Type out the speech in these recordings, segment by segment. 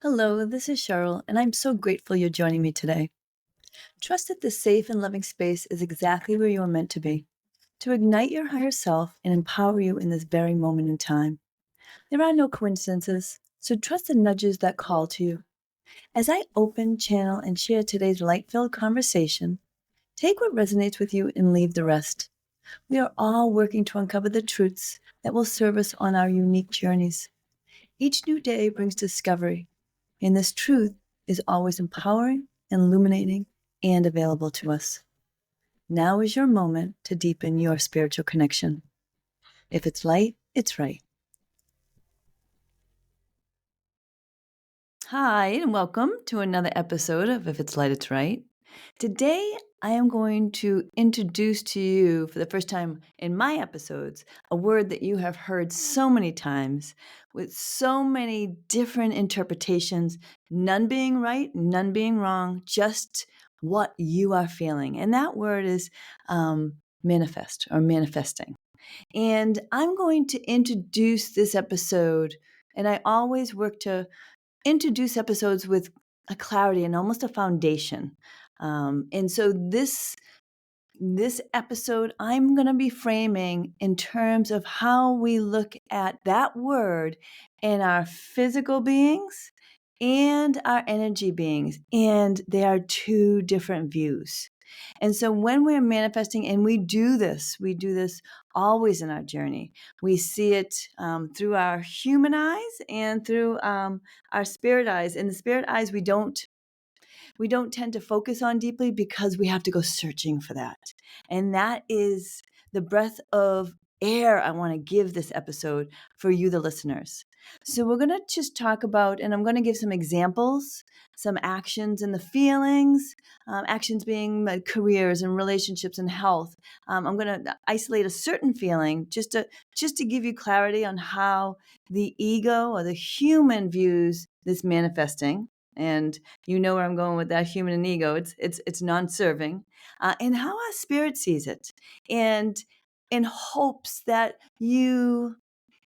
Hello, this is Cheryl, and I'm so grateful you're joining me today. Trust that this safe and loving space is exactly where you are meant to be, to ignite your higher self and empower you in this very moment in time. There are no coincidences, so trust the nudges that call to you. As I open, channel, and share today's light filled conversation, take what resonates with you and leave the rest. We are all working to uncover the truths that will serve us on our unique journeys. Each new day brings discovery, and this truth is always empowering, illuminating, and available to us. Now is your moment to deepen your spiritual connection. If it's light, it's right. Hi, and welcome to another episode of If It's Light, It's Right. Today, I am going to introduce to you, for the first time in my episodes, a word that you have heard so many times with so many different interpretations, none being right, none being wrong, just what you are feeling. And that word is manifest or manifesting. And I'm going to introduce this episode, and I always work to introduce episodes with a clarity and almost a foundation. And so this episode, I'm going to be framing in terms of how we look at that word in our physical beings and our energy beings. And they are two different views. And so when we're manifesting, and we do this always in our journey. We see it through our human eyes and through our spirit eyes. And the spirit eyes, we don't tend to focus on deeply because we have to go searching for that. And that is the breath of air I want to give this episode for you, the listeners. So we're going to just talk about, and I'm going to give some examples, some actions and the feelings, actions being like careers and relationships and health. I'm going to isolate a certain feeling just to give you clarity on how the ego or the human views this manifesting. And you know where I'm going with that human and ego. It's non-serving, and how our spirit sees it, and in hopes that you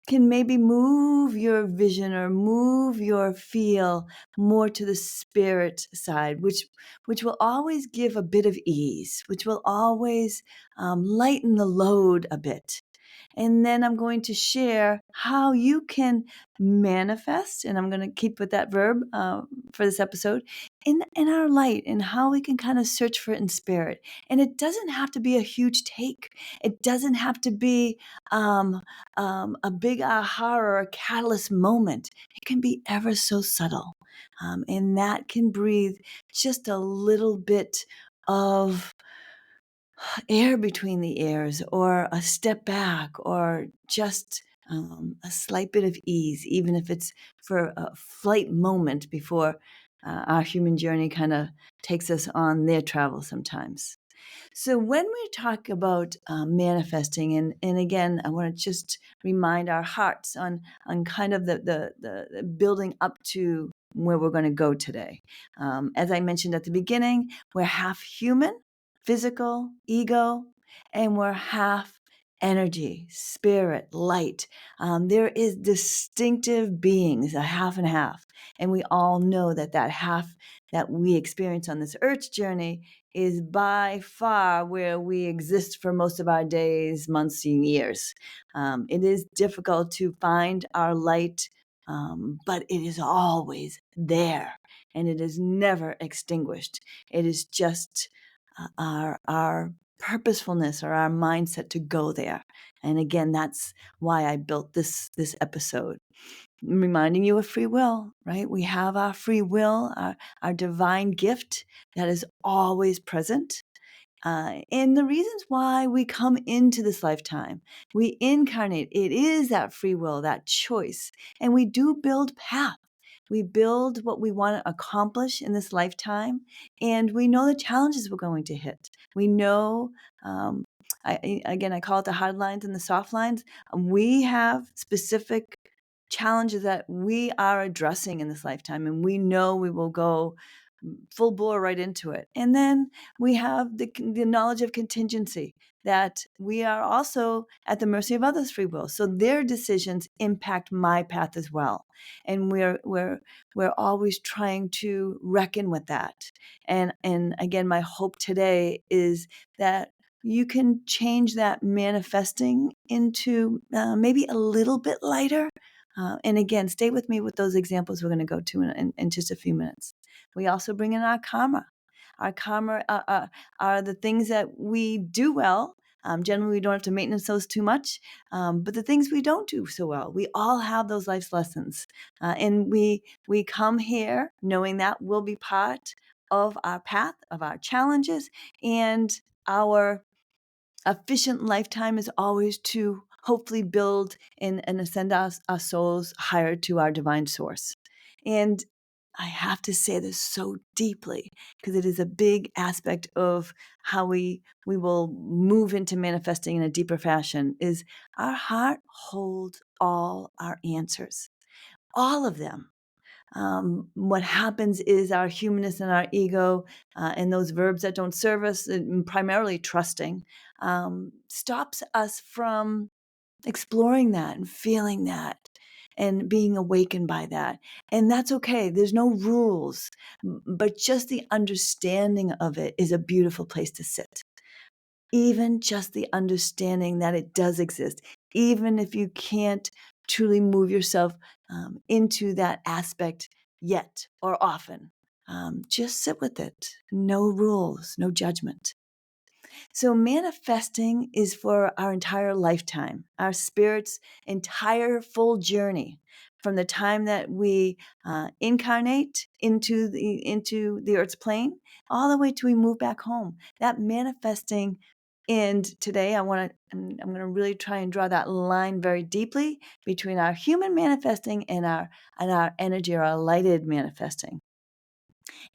can maybe move your vision or move your feel more to the spirit side, which will always give a bit of ease, which will always lighten the load a bit. And then I'm going to share how you can manifest, and I'm going to keep with that verb for this episode, in our light, and how we can kind of search for it in spirit. And it doesn't have to be a huge take. It doesn't have to be a big aha or a catalyst moment. It can be ever so subtle. And that can breathe just a little bit of air between the ears, or a step back, or just a slight bit of ease, even if it's for a flight moment before our human journey kind of takes us on their travel sometimes. So when we talk about manifesting, and again, I want to just remind our hearts on kind of the building up to where we're going to go today. As I mentioned at the beginning, we're half human, physical, ego, and we're half energy, spirit, light. There is distinctive beings, a half and half. And we all know that half that we experience on this earth journey is by far where we exist for most of our days, months, and years. It is difficult to find our light, but it is always there, and it is never extinguished. It is just our purposefulness or our mindset to go there. And again, that's why I built this episode, reminding you of free will, right? We have our free will, our divine gift that is always present. And the reasons why we come into this lifetime, we incarnate, it is that free will, that choice. And we do build path. We build what we want to accomplish in this lifetime. And we know the challenges we're going to hit. We know, I call it the hard lines and the soft lines. We have specific challenges that we are addressing in this lifetime, and we know we will go full bore right into it. And then we have the knowledge of contingency, that we are also at the mercy of others' free will. So their decisions impact my path as well. And we're always trying to reckon with that. And again, my hope today is that you can change that manifesting into maybe a little bit lighter. And again, stay with me with those examples we're going to go to in just a few minutes. We also bring in our karma. Our karma are the things that we do well. Generally, we don't have to maintenance those too much. But the things we don't do so well, we all have those life's lessons. And we come here knowing that will be part of our path, of our challenges, and our efficient lifetime is always to hopefully build and ascend our souls higher to our divine source. And I have to say this so deeply because it is a big aspect of how we will move into manifesting in a deeper fashion is our heart holds all our answers, all of them. What happens is our humanness and our ego and those verbs that don't serve us, and primarily trusting, stops us from exploring that and feeling that and being awakened by that. And that's okay. There's no rules, but just the understanding of it is a beautiful place to sit. Even just the understanding that it does exist, even if you can't truly move yourself into that aspect yet or often, just sit with it. No rules, no judgment. So, manifesting is for our entire lifetime, our spirit's entire full journey from the time that we incarnate into the earth's plane, all the way till we move back home. That manifesting. And today, I'm going to really try and draw that line very deeply between our human manifesting and our energy or our lighted manifesting.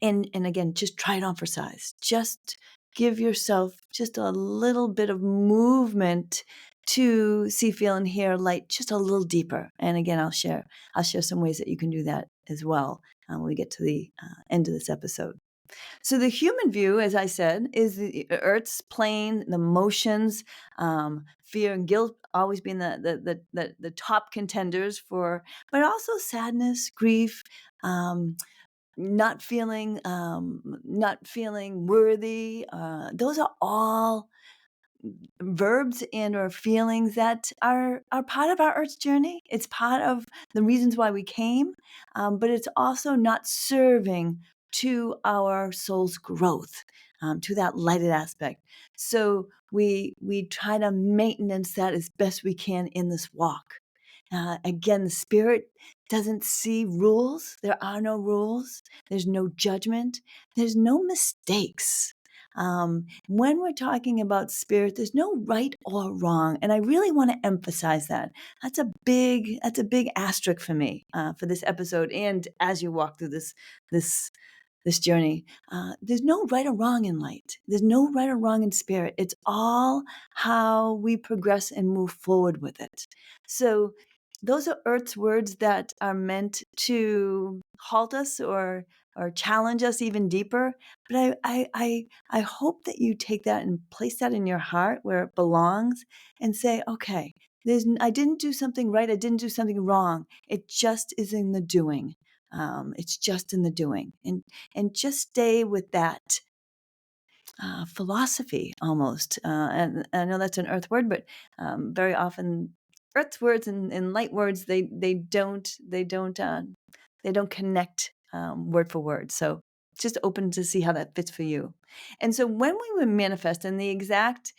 And again, just try it on for size. Just give yourself just a little bit of movement to see, feel, and hear light just a little deeper. And again, I'll share some ways that you can do that as well when we get to the end of this episode. So the human view, as I said, is the Earth's plane, the motions, fear and guilt always being the top contenders for, but also sadness, grief, not feeling worthy. Those are all verbs and or feelings that are part of our earth's journey. It's part of the reasons why we came, but it's also not serving to our soul's growth, to that lighted aspect. So we try to maintenance that as best we can in this walk. Again, the spirit doesn't see rules. There are no rules. There's no judgment. There's no mistakes. When we're talking about spirit, there's no right or wrong, and I really want to emphasize that. That's a big asterisk for me for this episode, and as you walk through this this journey. There's no right or wrong in light. There's no right or wrong in spirit. It's all how we progress and move forward with it. So those are Earth's words that are meant to halt us or challenge us even deeper. But I hope that you take that and place that in your heart where it belongs and say, okay, I didn't do something right. I didn't do something wrong. It just is in the doing. It's just in the doing, and just stay with that philosophy almost. And I know that's an earth word, but very often earth words and light words they don't connect word for word. So just open to see how that fits for you. And so when we would manifest, and the exact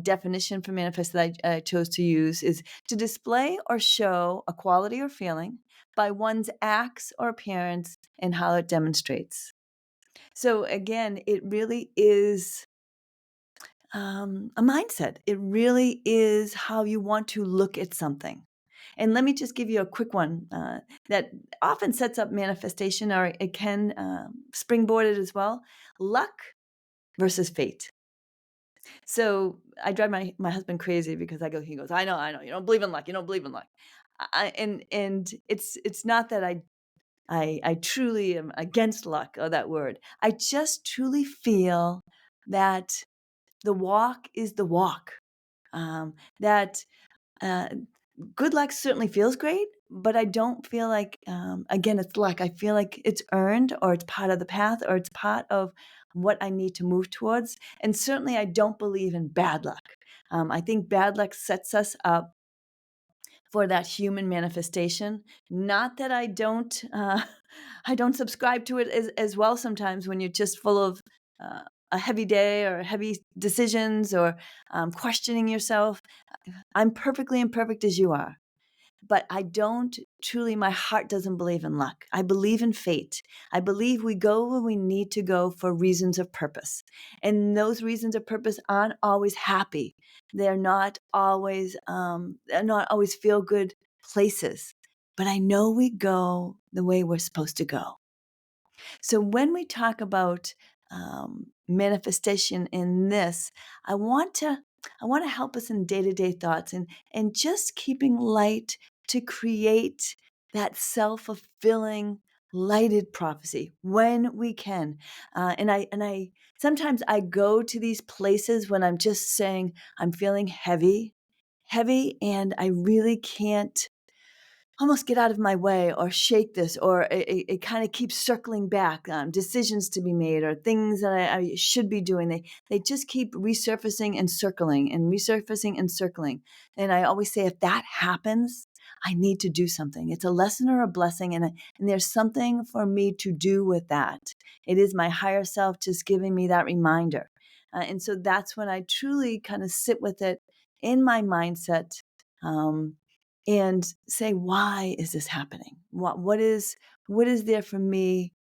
definition for manifest that I chose to use is to display or show a quality or feeling by one's acts or appearance and how it demonstrates. So again, it really is a mindset. It really is how you want to look at something. And let me just give you a quick one that often sets up manifestation, or it can springboard it as well. Luck versus fate. So I drive my husband crazy because he goes, I know, you don't believe in luck, you don't believe in luck. And it's not that I truly am against luck, or that word. I just truly feel that the walk is the walk. That uh, good luck certainly feels great, but I don't feel like, again, it's luck. I feel like it's earned, or it's part of the path, or it's part of what I need to move towards. And certainly, I don't believe in bad luck. I think bad luck sets us up for that human manifestation. Not that I don't, I don't subscribe to it as well. Sometimes when you're just full of a heavy day, or heavy decisions, or questioning yourself, I'm perfectly imperfect as you are. But I don't truly, my heart doesn't believe in luck. I believe in fate. I believe we go where we need to go for reasons of purpose. And those reasons of purpose aren't always happy. They're not always feel good places. But I know we go the way we're supposed to go. So when we talk about manifestation in this, I want to I want to help us in day-to-day thoughts, and just keeping light to create that self-fulfilling lighted prophecy when we can. And I sometimes I go to these places when I'm just saying I'm feeling heavy, and I really can't almost get out of my way, or shake this, or it kind of keeps circling back, decisions to be made, or things that I should be doing. They just keep resurfacing and circling, and resurfacing and circling. And I always say, if that happens, I need to do something. It's a lesson or a blessing, and there's something for me to do with that. It is my higher self just giving me that reminder. And so that's when I truly kind of sit with it in my mindset. Um, and say, why is this happening? What is there for me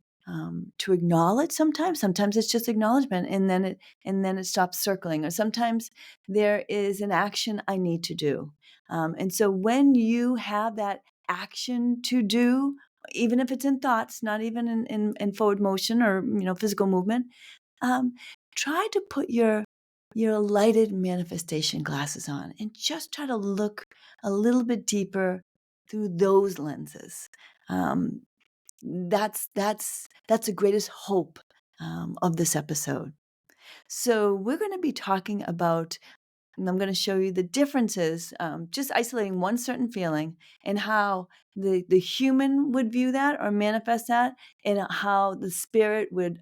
to acknowledge? Sometimes it's just acknowledgement, and then it stops circling. Or sometimes there is an action I need to do. And so when you have that action to do, even if it's in thoughts, not even in forward motion, or physical movement, um, try to put your lighted manifestation glasses on, and just try to look a little bit deeper through those lenses. Um, that's the greatest hope of this episode. So we're going to be talking about, and I'm going to show you the differences, just isolating one certain feeling, and how the human would view that or manifest that, and how the spirit would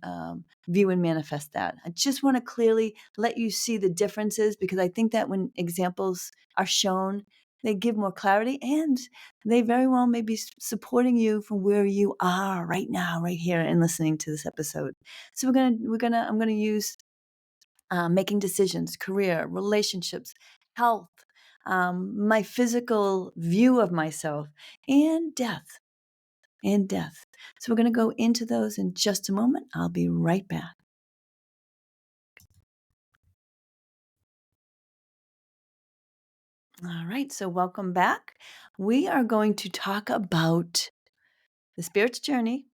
view and manifest that. I just want to clearly let you see the differences, because I think that when examples are shown, they give more clarity, and they very well may be supporting you from where you are right now, right here, and listening to this episode. So I'm gonna use making decisions, career, relationships, health, my physical view of myself, and death, and death. So we're going to go into those in just a moment. I'll be right back. All right. So welcome back. We are going to talk about the spirit's journey,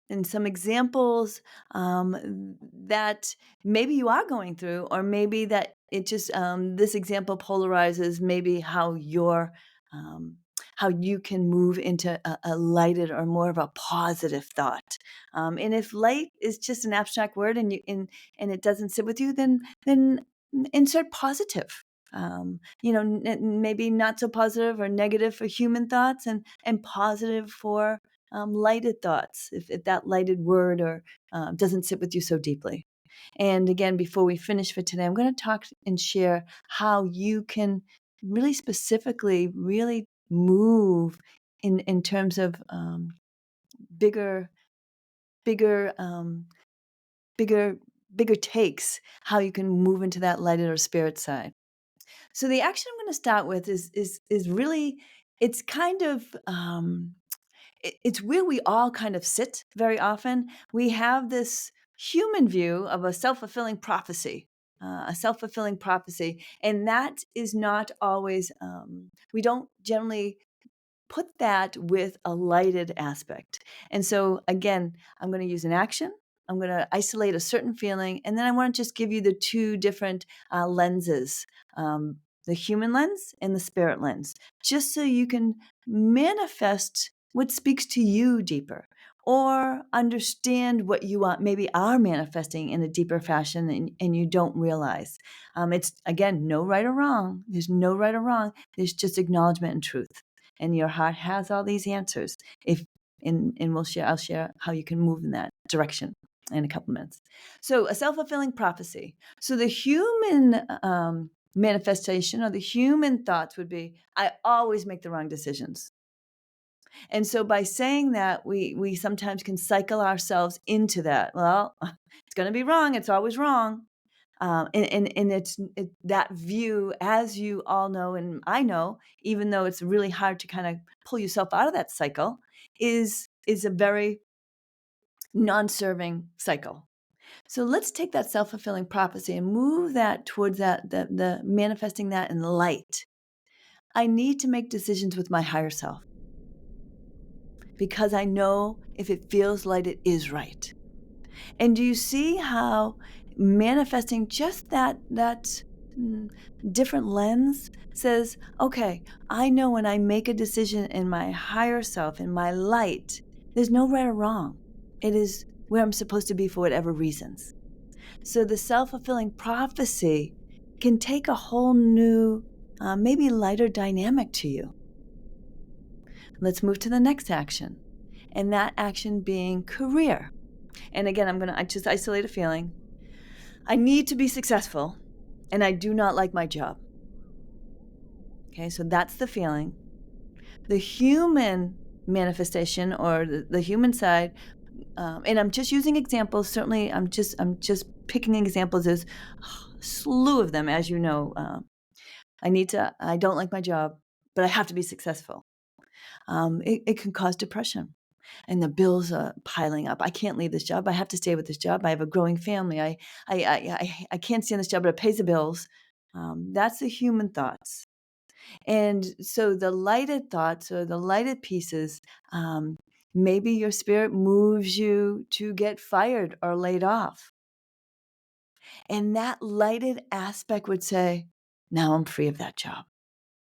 and some examples that maybe you are going through, or maybe that it just this example polarizes maybe um, how you can move into a lighted, or more of a positive thought. And if light is just an abstract word, and it doesn't sit with you, then insert positive. Maybe not so positive or negative for human thoughts, and positive for lighted thoughts, if that lighted word or doesn't sit with you so deeply. And again, before we finish for today, I'm going to talk and share how you can really specifically really move in terms of bigger bigger bigger bigger takes, how you can move into that lighted or spirit side. So the action I'm going to start with is really, it's kind of it's where we all kind of sit very often. We have this human view of a self-fulfilling prophecy, and that is not always, we don't generally put that with a lighted aspect. And so again, I'm going to use an action. I'm going to isolate a certain feeling, and then I want to just give you the two different lenses, the human lens and the spirit lens, just so you can manifest what speaks to you deeper, or understand what you maybe are manifesting in a deeper fashion and you don't realize. It's, again, no right or wrong. There's no right or wrong. There's just acknowledgement and truth. And your heart has all these answers. I'll share how you can move in that direction in a couple minutes. So a self-fulfilling prophecy. So the human manifestation or the human thoughts would be, I always make the wrong decisions. And so by saying that, we sometimes can cycle ourselves into that. Well, it's going to be wrong. It's always wrong. And it's that view, as you all know, and I know, even though it's really hard to kind of pull yourself out of that cycle, is a very non-serving cycle. So let's take that self-fulfilling prophecy and move that towards the manifesting that in light. I need to make decisions with my higher self because I know if it feels like it is right. And do you see how manifesting just that mm, different lens says, okay, I know when I make a decision in my higher self, in my light, there's no right or wrong. It is where I'm supposed to be for whatever reasons. So the self-fulfilling prophecy can take a whole new, maybe lighter dynamic to you. Let's move to the next action, and that action being career. And again, I just isolate a feeling. I need to be successful, and I do not like my job. Okay, so that's the feeling. The human manifestation, or the human side, and I'm just using examples. Certainly, I'm just picking examples. There's a slew of them, as you know. I don't like my job, but I have to be successful. It can cause depression. And the bills are piling up. I can't leave this job. I have to stay with this job. I have a growing family. I can't stand this job, but it pays the bills. That's the human thoughts. And so the lighted thoughts or the lighted pieces, maybe your spirit moves you to get fired or laid off. And that lighted aspect would say, now I'm free of that job.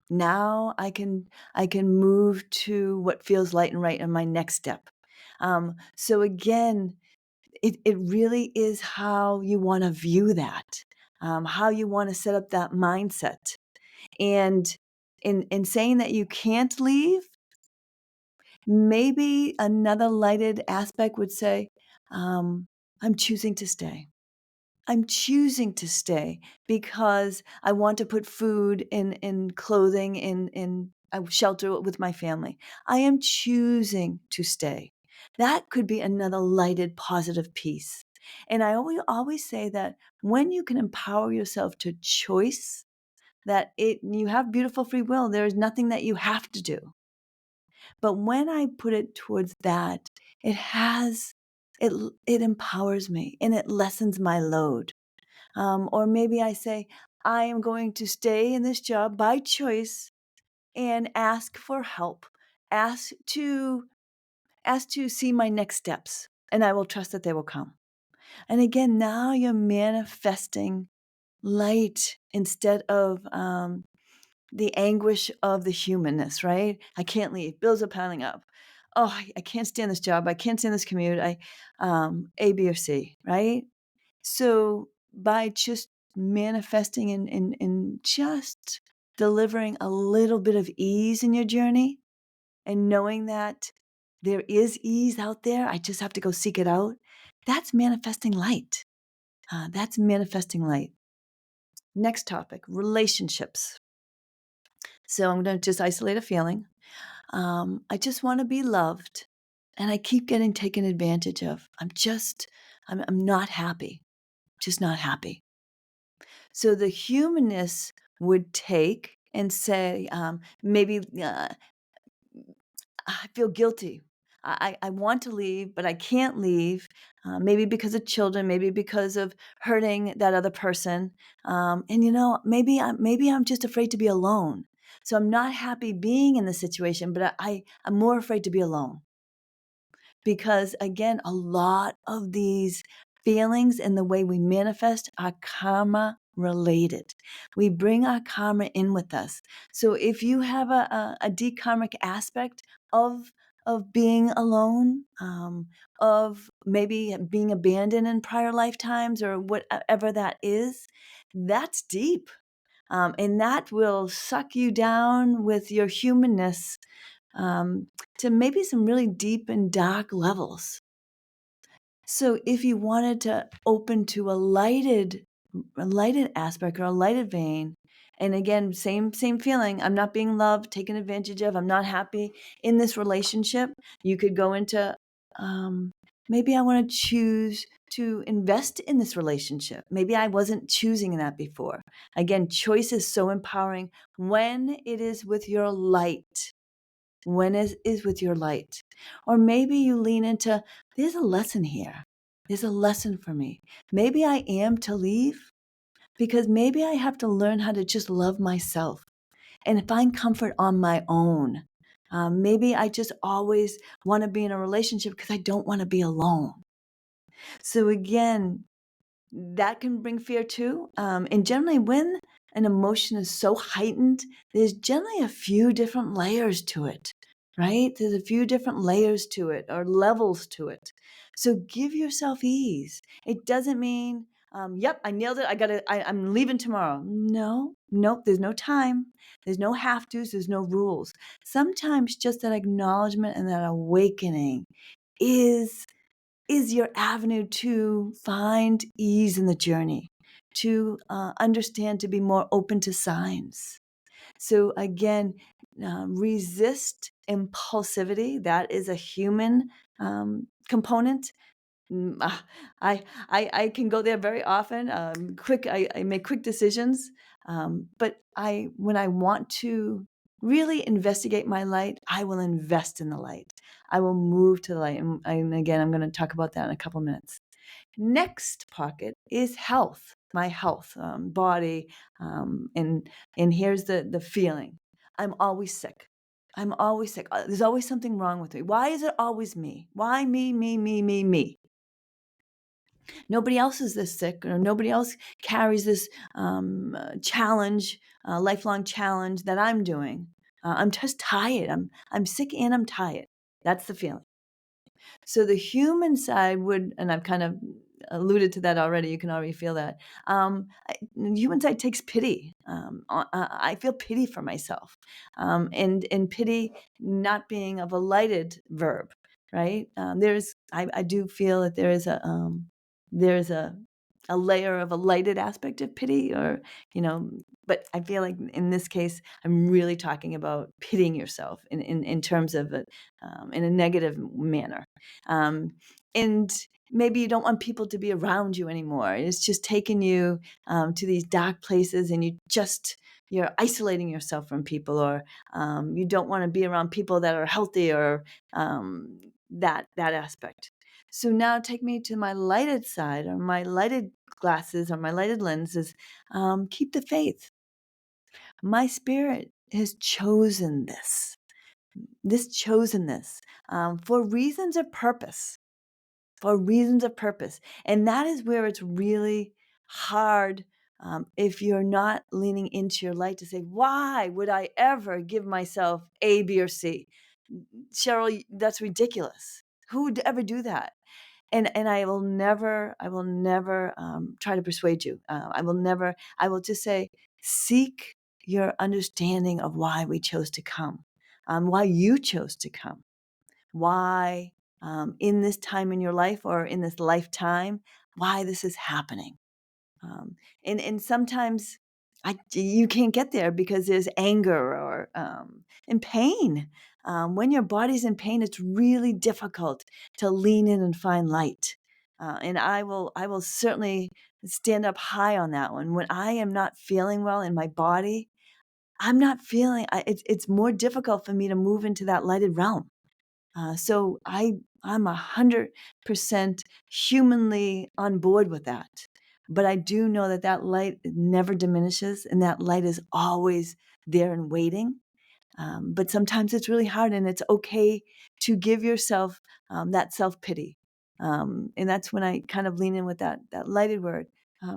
Now I can move to what feels light and right in my next step. So again, it really is how you want to view that, how you want to set up that mindset. And in saying that you can't leave, maybe another lighted aspect would say, I'm choosing to stay. I'm choosing to stay because I want to put food in clothing, in shelter with my family. I am choosing to stay. That could be another lighted, positive piece. And I always say that when you can empower yourself to choice, that you have beautiful free will. There is nothing that you have to do. But when I put it towards that, it empowers me and it lessens my load. Or maybe I say, I am going to stay in this job by choice and ask for help, ask to see my next steps, and I will trust that they will come. And again, now you're manifesting light instead of the anguish of the humanness, right? I can't leave. Bills are piling up. Oh, I can't stand this job. I can't stand this commute. A, B, or C, right? So by just manifesting and just delivering a little bit of ease in your journey and knowing that there is ease out there, I just have to go seek it out. That's manifesting light. That's manifesting light. Next topic, relationships. So I'm going to just isolate a feeling. I just want to be loved, and I keep getting taken advantage of. I'm not happy. Just not happy. So the humanness would take and say, maybe I feel guilty. I want to leave, but I can't leave. Maybe because of children, maybe because of hurting that other person. And maybe I'm just afraid to be alone. So I'm not happy being in the situation, but I'm more afraid to be alone. Because again, a lot of these feelings and the way we manifest are karma related. We bring our karma in with us. So if you have a dekarmic aspect of of being alone, of maybe being abandoned in prior lifetimes or whatever that is, that's deep. And that will suck you down with your humanness um, to maybe some really deep and dark levels. So if you wanted to open to a lighted aspect or a lighted vein, and again, same feeling, I'm not being loved, taken advantage of, I'm not happy in this relationship, you could go into um, maybe I want to choose to invest in this relationship. Maybe I wasn't choosing that before. Again, choice is so empowering when it is with your light, when is with your light. Or maybe you lean into, there's a lesson here. There's a lesson for me. Maybe I am to leave because maybe I have to learn how to just love myself and find comfort on my own. Maybe I just always want to be in a relationship because I don't want to be alone. So again, that can bring fear too. And generally, when an emotion is so heightened, there's generally a few different layers to it, right? There's a few different layers to it or levels to it. So give yourself ease. It doesn't mean, yep, I nailed it. I'm leaving tomorrow. No, nope, there's no time. There's no have tos. There's no rules. Sometimes just that acknowledgement and that awakening is your avenue to find ease in the journey, to understand, to be more open to signs. So again, resist impulsivity. That is a human component. Mm, ah, I can go there very often. I make quick decisions, but when I want to really investigate my light, I will invest in the light. I will move to the light, and again, I'm going to talk about that in a couple minutes. Next pocket is health, my health, body, and here's the feeling. I'm always sick. I'm always sick. There's always something wrong with me. Why is it always me? Why me, me, me, me, me? Nobody else is this sick, or nobody else carries this challenge, lifelong challenge that I'm doing. I'm just tired. I'm sick and I'm tired. That's the feeling. So the human side would, and I've kind of alluded to that already. You can already feel that. The human side takes pity. I feel pity for myself, and pity not being of a lighted verb, right? I do feel that there's a layer of a lighted aspect of pity, or but I feel like in this case I'm really talking about pitying yourself in terms of it, in a negative manner, and maybe you don't want people to be around you anymore. It's just taken you to these dark places, and you're isolating yourself from people, or you don't want to be around people that are healthy, or that aspect. So now take me to my lighted side, or my lighted glasses, or my lighted lenses. Keep the faith. My spirit has chosen this for reasons of purpose, And that is where it's really hard, if you're not leaning into your light, to say, why would I ever give myself A, B, or C? Cheryl, that's ridiculous. Who would ever do that? And I will never try to persuade you. I will just say, seek your understanding of why we chose to come, why you chose to come, why, in this time in your life, or in this lifetime, why this is happening. And sometimes you can't get there because there's anger, or and pain. When your body's in pain, it's really difficult to lean in and find light. And I will certainly stand up high on that one. When I am not feeling well in my body, I'm not feeling. It's more difficult for me to move into that lighted realm. So I'm 100% humanly on board with that. But I do know that light never diminishes, and that light is always there and waiting. But sometimes it's really hard, and it's okay to give yourself that self-pity. And that's when I kind of lean in with that lighted word.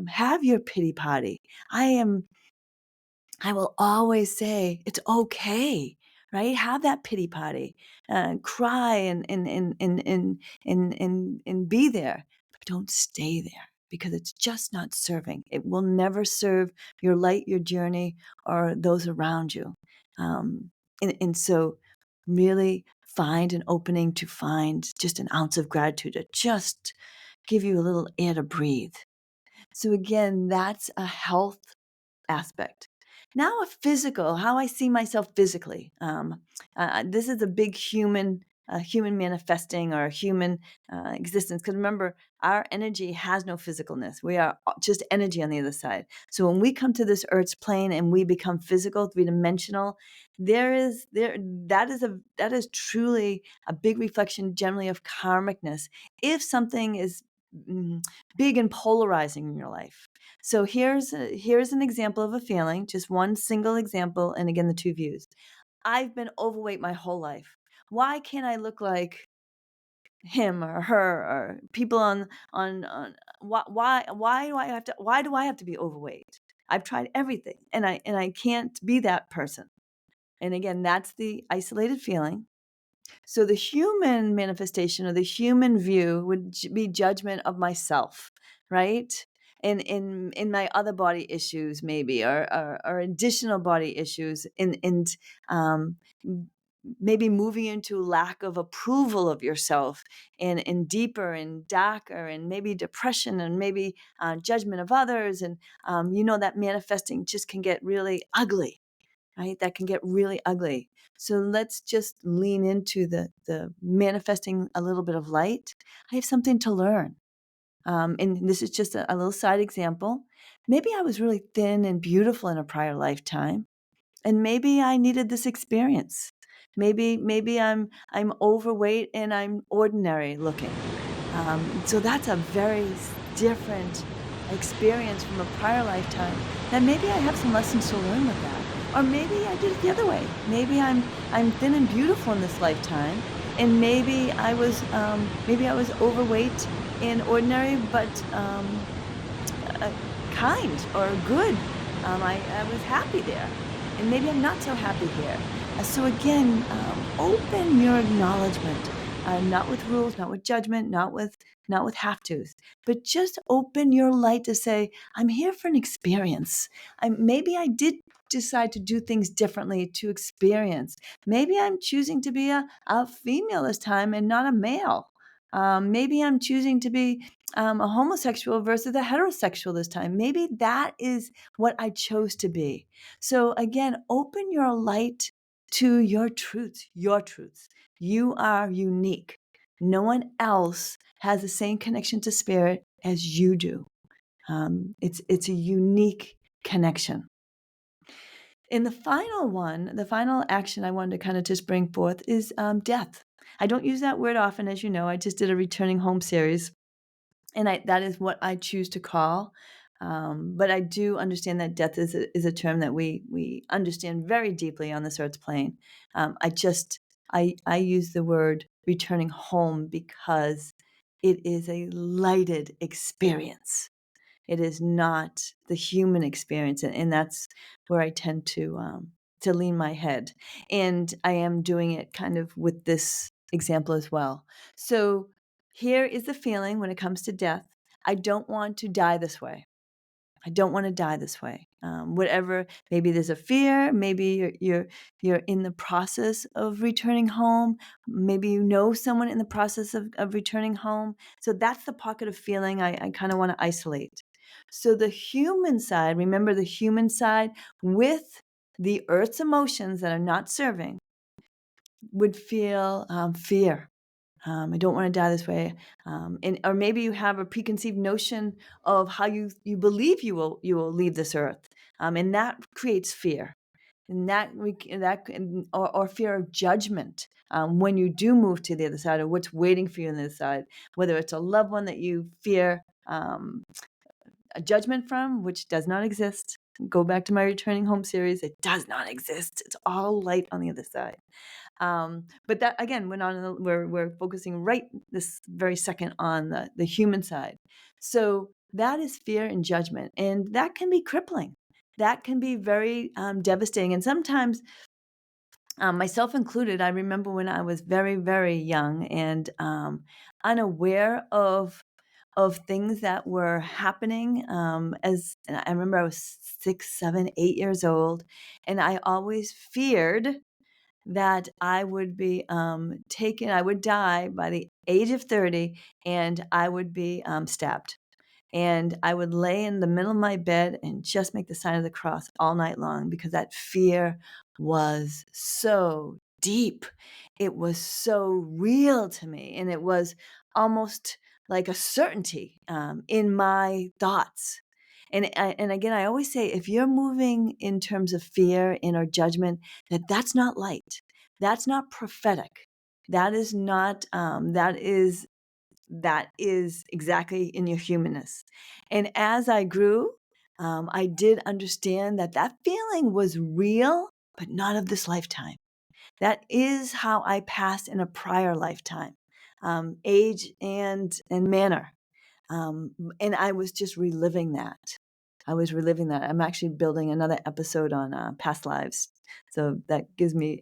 Have your pity party. I will always say it's okay right? Have that pity party, cry and be there, but don't stay there because it's just not serving. It will never serve your light, your journey, or those around you. Um, and so, really find an opening to find just an ounce of gratitude to just give you a little air to breathe. So again, that's a health aspect. Now, a physical, how I see myself physically. This is a big human manifesting or a human existence. Because remember, our energy has no physicalness. We are just energy on the other side. So when we come to this Earth's plane and we become physical, three dimensional, that is truly a big reflection, generally, of karmicness. If something is mm, big and polarizing in your life. So here's an example of a feeling, just one single example, and again the two views. I've been overweight my whole life. Why can't I look like him or her or people on why do I have to be overweight? I've tried everything and I can't be that person. And again, that's the isolated feeling. So the human manifestation or the human view would be judgment of myself, right? In my other body issues, maybe, or additional body issues, and um, maybe moving into lack of approval of yourself, and deeper and darker, and maybe depression, and maybe judgment of others, and that manifesting just can get really ugly, right? That can get really ugly. So let's just lean into the manifesting a little bit of light. I have something to learn. And this is just a little side example. Maybe I was really thin and beautiful in a prior lifetime, and maybe I needed this experience. Maybe I'm overweight and I'm ordinary looking. So that's a very different experience from a prior lifetime. That maybe I have some lessons to learn with that. Or maybe I did it the other way. Maybe I'm thin and beautiful in this lifetime, and maybe I was overweight and ordinary, but uh, kind or good. I was happy there, and maybe I'm not so happy here. So again, open your acknowledgement, not with rules, not with judgment, not with have tos, but just open your light to say, I'm here for an experience. Maybe I did decide to do things differently to experience. Maybe I'm choosing to be a female this time and not a male. Maybe I'm choosing to be a homosexual versus a heterosexual this time. Maybe that is what I chose to be. So again, open your light to your truths, your truths. You are unique. No one else has the same connection to spirit as you do. It's a unique connection. And the final action I wanted to kind of just bring forth is death. I don't use that word often, as you know. I just did a returning home series, and that is what I choose to call. But I do understand that death is a term that we understand very deeply on this earth's plane. I use the word returning home because it is a lighted experience. It is not the human experience, and that's where I tend to lean my head. And I am doing it kind of with this example as well. So here is the feeling when it comes to death. I don't want to die this way. I don't want to die this way. Whatever, maybe there's a fear. Maybe you're in the process of returning home. Maybe you know someone in the process of returning home. So that's the pocket of feeling I kind of want to isolate. So the human side, remember the human side with the earth's emotions that are not serving, would feel fear. I don't want to die this way, or maybe you have a preconceived notion of how you believe you will leave this earth, and that creates fear, and or fear of judgment when you do move to the other side, or what's waiting for you on the other side, whether it's a loved one that you fear a judgment from, which does not exist. Go back to my returning home series. It does not exist. It's all light on the other side. But that again, we're focusing right this very second on the human side. So that is fear and judgment, and that can be crippling. That can be very devastating, and sometimes myself included. I remember when I was very, very young and unaware of things that were happening. And I remember I was 6, 7, 8 years old, and I always feared that I would be taken. I would die by the age of 30, and I would be stabbed. And I would lay in the middle of my bed and just make the sign of the cross all night long because that fear was so deep. It was so real to me. And it was almost like a certainty in my thoughts. And again, I always say if you're moving in terms of fear and or judgment, that's not light. That's not prophetic. That is not, that is exactly in your humanness. And as I grew, I did understand that that feeling was real, but not of this lifetime. That is how I passed in a prior lifetime, age and manner. And I was just reliving that. I was reliving that. I'm actually building another episode on past lives. So that gives me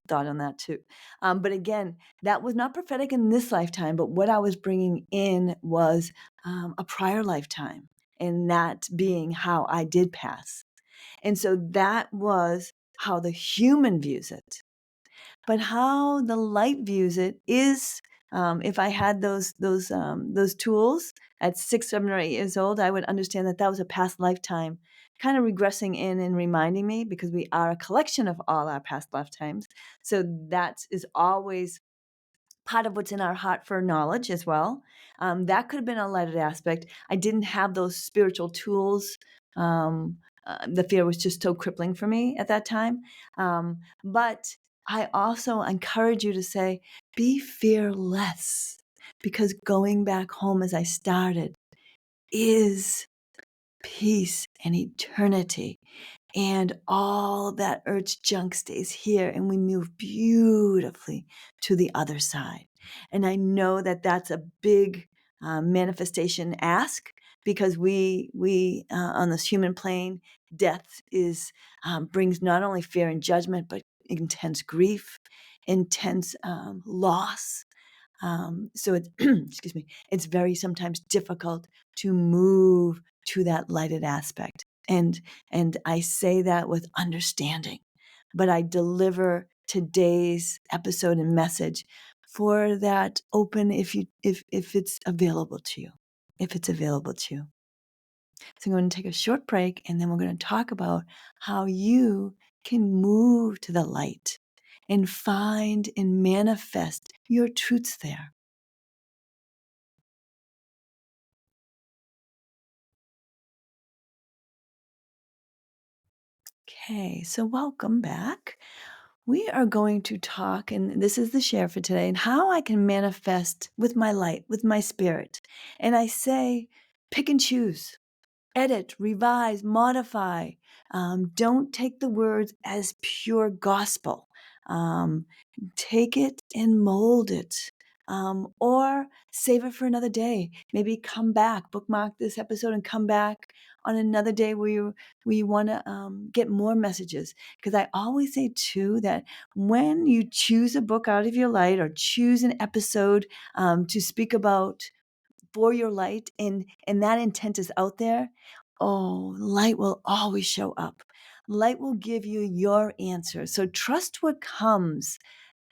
thought on that too. But again, that was not prophetic in this lifetime, but what I was bringing in was a prior lifetime, and that being how I did pass. And so that was how the human views it. But how the light views it is, if I had those tools at 6, 7, or 8 years old, I would understand that that was a past lifetime, kind of regressing in and reminding me because we are a collection of all our past lifetimes. So that is always part of what's in our heart for knowledge as well. That could have been a lighted aspect. I didn't have those spiritual tools. The fear was just so crippling for me at that time. But I also encourage you to say, be fearless, because going back home as I started is peace and eternity. And all that earth's junk stays here, and we move beautifully to the other side. And I know that that's a big manifestation ask, because we on this human plane, death is brings not only fear and judgment, but intense grief, intense loss. So it's excuse me, it's very sometimes difficult to move to that lighted aspect. And I say that with understanding, but I deliver today's episode and message for that open, if it's available to you, if it's available to you. So I'm going to take a short break, and then we're going to talk about how you can move to the light and find and manifest your truths there. Okay, so welcome back. We are going to talk, and this is the share for today, and how I can manifest with my light, with my spirit. And I say, pick and choose, edit, revise, modify. Don't take the words as pure gospel. Take it and mold it. Or save it for another day. Maybe come back, bookmark this episode, and come back on another day where you want to get more messages. Because I always say too that when you choose a book out of your light, or choose an episode to speak about for your light, and that intent is out there, oh, light will always show up. Light will give you your answer. So trust what comes,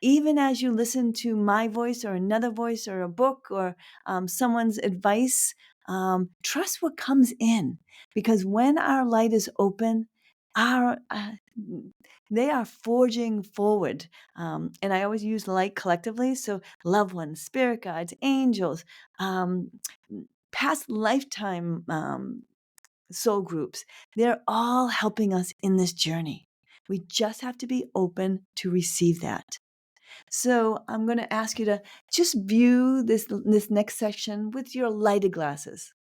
even as you listen to my voice or another voice or a book or someone's advice. Trust what comes in, because when our light is open, our they are forging forward. And I always use light collectively. So loved ones, spirit guides, angels, um, past lifetime soul groups, they're all helping us in this journey. We just have to be open to receive that. So I'm going to ask you to just view this next section with your lighted glasses.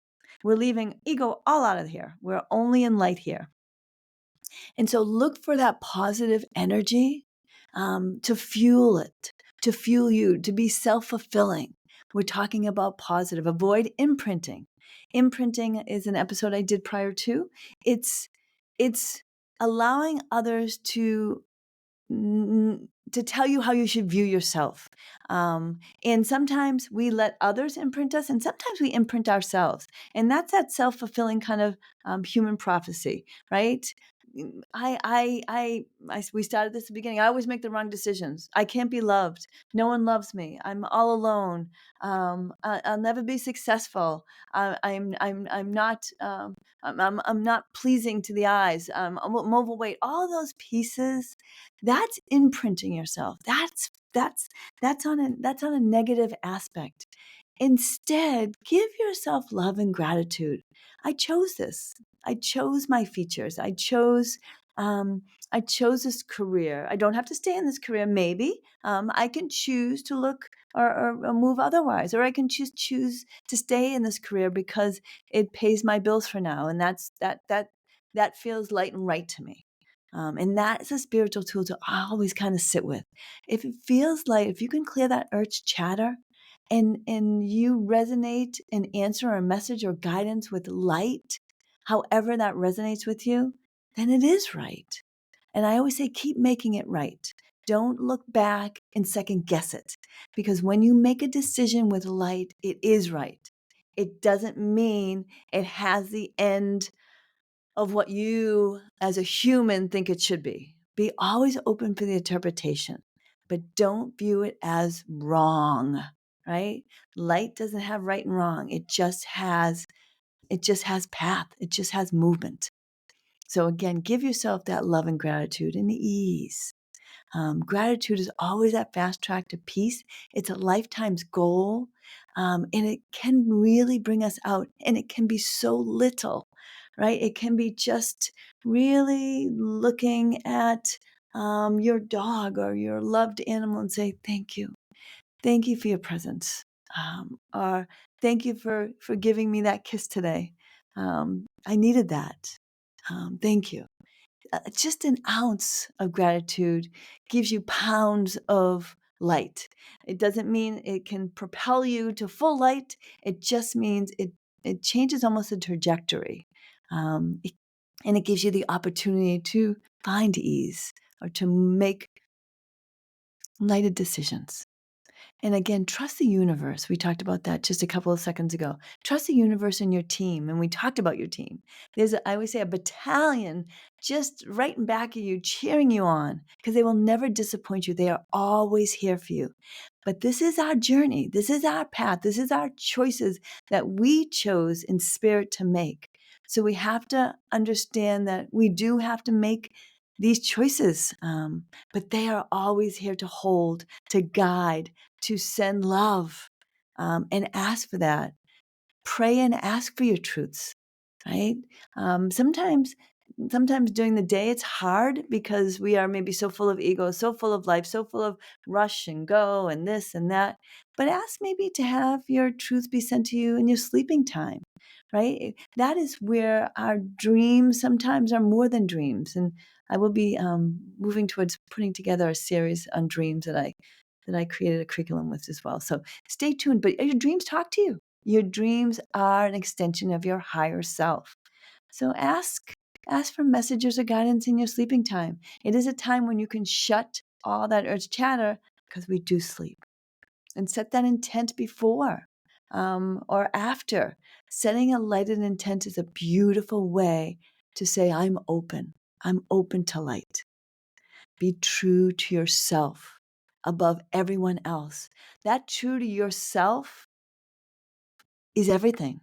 We're leaving ego all out of here. We're only in light here. And so look for that positive energy to fuel it, to fuel you, to be self-fulfilling. We're talking about positive. Avoid imprinting. Imprinting is an episode I did prior to. It's allowing others to to tell you how you should view yourself. And sometimes we let others imprint us, and sometimes we imprint ourselves. And that's that self-fulfilling kind of human prophecy, right? We started this at the beginning. I always make the wrong decisions. I can't be loved. No one loves me. I'm all alone. I'll never be successful. I'm not. I'm not pleasing to the eyes. I'm overweight. All those pieces. That's imprinting yourself. That's on a negative aspect. Instead, give yourself love and gratitude. I chose this. I chose my features. Um, I chose this career. I don't have to stay in this career. Maybe I can choose to look or move otherwise, or I can choose to stay in this career because it pays my bills for now, and that feels light and right to me. And that is a spiritual tool to always kind of sit with. If it feels light, if you can clear that urge chatter, and you resonate an answer or a message or guidance with light, however that resonates with you, then it is right. And I always say, keep making it right. Don't look back and second guess it. Because when you make a decision with light, it is right. It doesn't mean it has the end of what you as a human think it should be. Be always open for the interpretation, but don't view it as wrong, right? Light doesn't have right and wrong. It just has path. It just has movement. So again, give yourself that love and gratitude and ease. Gratitude is always that fast track to peace. It's a lifetime's goal, and it can really bring us out. And it can be so little, right? It can be just really looking at your dog or your loved animal and say, thank you for your presence, or thank you for giving me that kiss today. I needed that. Thank you. Just an ounce of gratitude gives you pounds of light. It doesn't mean it can propel you to full light. It just means it changes almost the trajectory. And it gives you the opportunity to find ease or to make lighted decisions. And again, trust the universe. We talked about that just a couple of seconds ago. Trust the universe and your team. And we talked about your team. I always say, a battalion just right in back of you, cheering you on, because they will never disappoint you. They are always here for you. But this is our journey. This is our path. This is our choices that we chose in spirit to make. So we have to understand that we do have to make these choices, but they are always here to hold, to guide, to send love, and ask for that. Pray and ask for your truths, right? Sometimes during the day it's hard because we are maybe so full of ego, so full of life, so full of rush and go and this and that. But ask maybe to have your truths be sent to you in your sleeping time, right? That is where our dreams sometimes are more than dreams. And I will be moving towards putting together a series on dreams that I created a curriculum with as well. So stay tuned. But your dreams talk to you. Your dreams are an extension of your higher self. So ask for messages or guidance in your sleeping time. It is a time when you can shut all that urge chatter, because we do sleep. And set that intent before or after. Setting a lighted intent is a beautiful way to say, I'm open. I'm open to light. Be true to yourself above everyone else. That true to yourself is everything,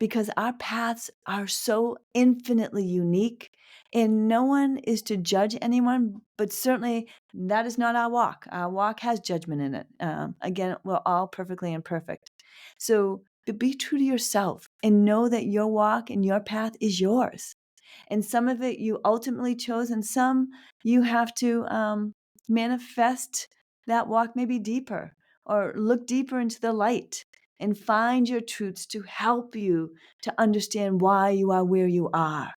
because our paths are so infinitely unique, and no one is to judge anyone, but certainly that is not our walk. Our walk has judgment in it. Again, we're all perfectly imperfect. So be true to yourself and know that your walk and your path is yours. And some of it you ultimately chose, and some you have to manifest that walk maybe deeper, or look deeper into the light and find your truths to help you to understand why you are where you are.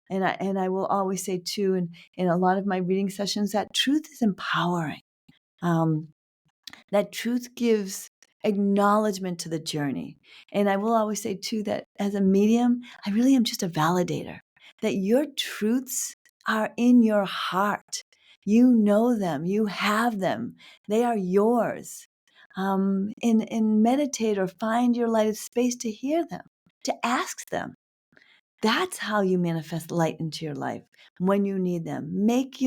And I will always say too, in a lot of my reading sessions, that truth is empowering. That truth gives acknowledgement to the journey. And I will always say too, that as a medium, I really am just a validator, that your truths are in your heart. You know them. You have them. They are yours. And meditate or find your lighted space to hear them, to ask them. That's how you manifest light into your life when you need them. Make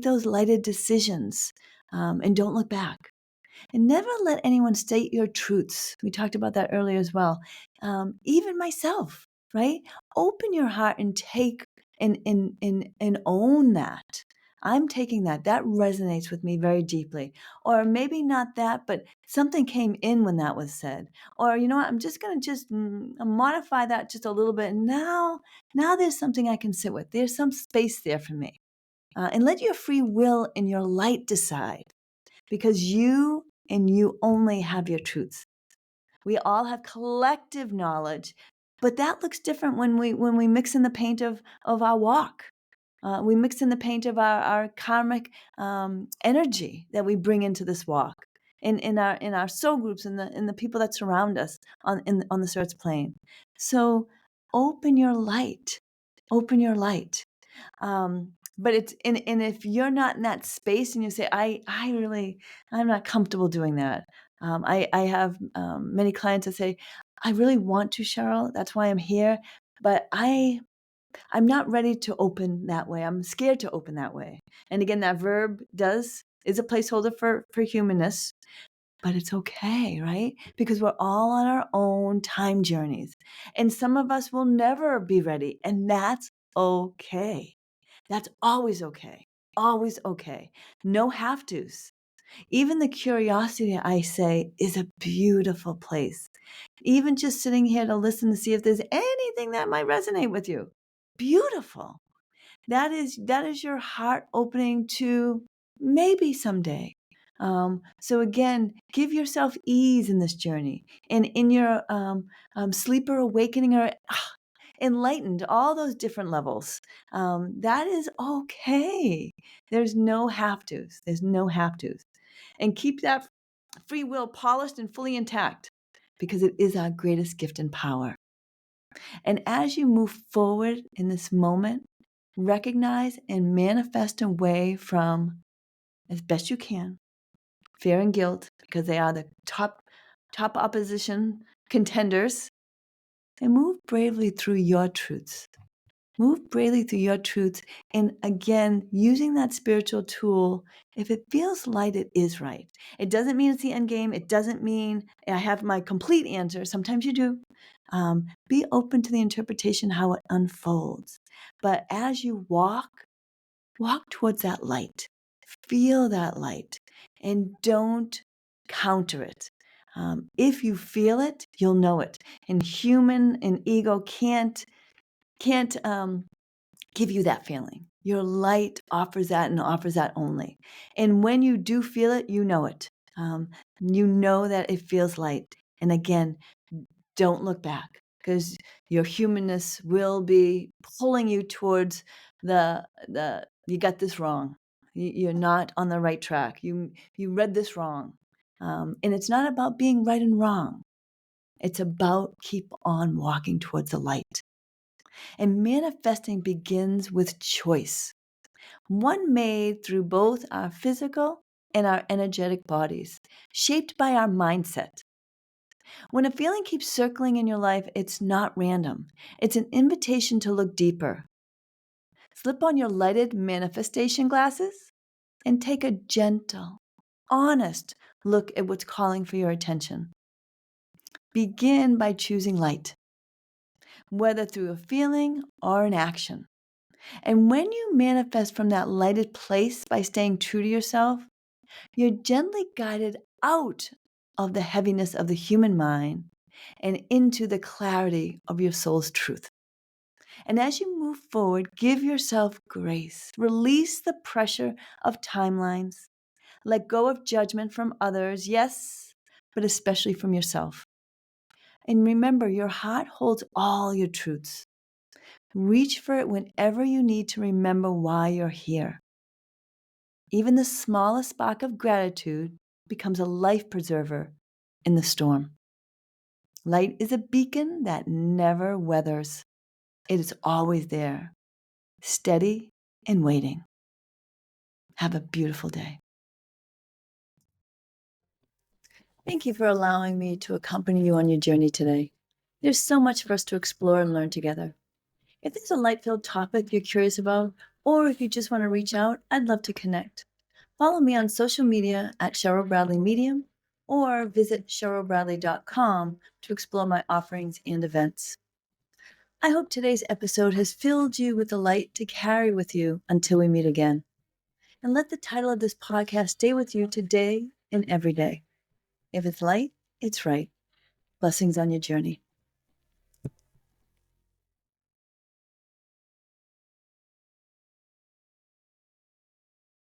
those lighted decisions, and don't look back. And never let anyone state your truths. We talked about that earlier as well. Even myself, right? Open your heart and take and own that. I'm taking that. That resonates with me very deeply. Or maybe not that, but something came in when that was said. Or you know what? I'm just going to modify that just a little bit. Now there's something I can sit with. There's some space there for me. And let your free will and your light decide, because you and you only have your truths. We all have collective knowledge, but that looks different when we mix in the paint of our walk. We mix in the paint of our karmic energy that we bring into this walk, in our soul groups, in the people that surround us on this earth's plane. So open your light, open your light. But it's and if you're not in that space and you say, I'm not comfortable doing that. I have many clients that say, I really want to, Cheryl. That's why I'm here. But I'm not ready to open that way. I'm scared to open that way. And again, that verb is a placeholder for humanness, but it's okay, right? Because we're all on our own time journeys. And some of us will never be ready, and that's okay. That's always okay. Always okay. No have tos. Even the curiosity, I say, is a beautiful place. Even just sitting here to listen to see if there's anything that might resonate with you. Beautiful. That is your heart opening to maybe someday. So again, give yourself ease in this journey, and in your sleeper awakening or enlightened, all those different levels. That is okay. There's no have tos. There's no have tos. And keep that free will polished and fully intact, because it is our greatest gift and power. And as you move forward in this moment, recognize and manifest away from, as best you can, fear and guilt, because they are the top opposition contenders, and move bravely through your truths. Move bravely through your truths. And again, using that spiritual tool, if it feels light, it is right. It doesn't mean it's the end game. It doesn't mean I have my complete answer. Sometimes you do. Be open to the interpretation, how it unfolds. But as you walk towards that light. Feel that light, and don't counter it. If you feel it, you'll know it. And human and ego can't give you that feeling. Your light offers that, and offers that only. And when you do feel it, you know it. You know that it feels light. And again, don't look back, because your humanness will be pulling you towards the you got this wrong. You're not on the right track. You read this wrong. And it's not about being right and wrong. It's about keep on walking towards the light. And manifesting begins with choice, one made through both our physical and our energetic bodies, shaped by our mindset. When a feeling keeps circling in your life, it's not random. It's an invitation to look deeper. Slip on your lighted manifestation glasses and take a gentle, honest look at what's calling for your attention. Begin by choosing light, whether through a feeling or an action. And when you manifest from that lighted place by staying true to yourself, you're gently guided out of the heaviness of the human mind and into the clarity of your soul's truth. And as you move forward, give yourself grace. Release the pressure of timelines. Let go of judgment from others, yes, but especially from yourself. And remember, your heart holds all your truths. Reach for it whenever you need to remember why you're here. Even the smallest spark of gratitude becomes a life preserver in the storm. Light is a beacon that never weathers. It is always there, steady and waiting. Have a beautiful day. Thank you for allowing me to accompany you on your journey today. There's so much for us to explore and learn together. If there's a light-filled topic you're curious about, or if you just want to reach out, I'd love to connect. Follow me on social media at Cheryl Bradley Medium, or visit cherylbradley.com to explore my offerings and events. I hope today's episode has filled you with the light to carry with you until we meet again. And let the title of this podcast stay with you today and every day. If it's light, it's right. Blessings on your journey.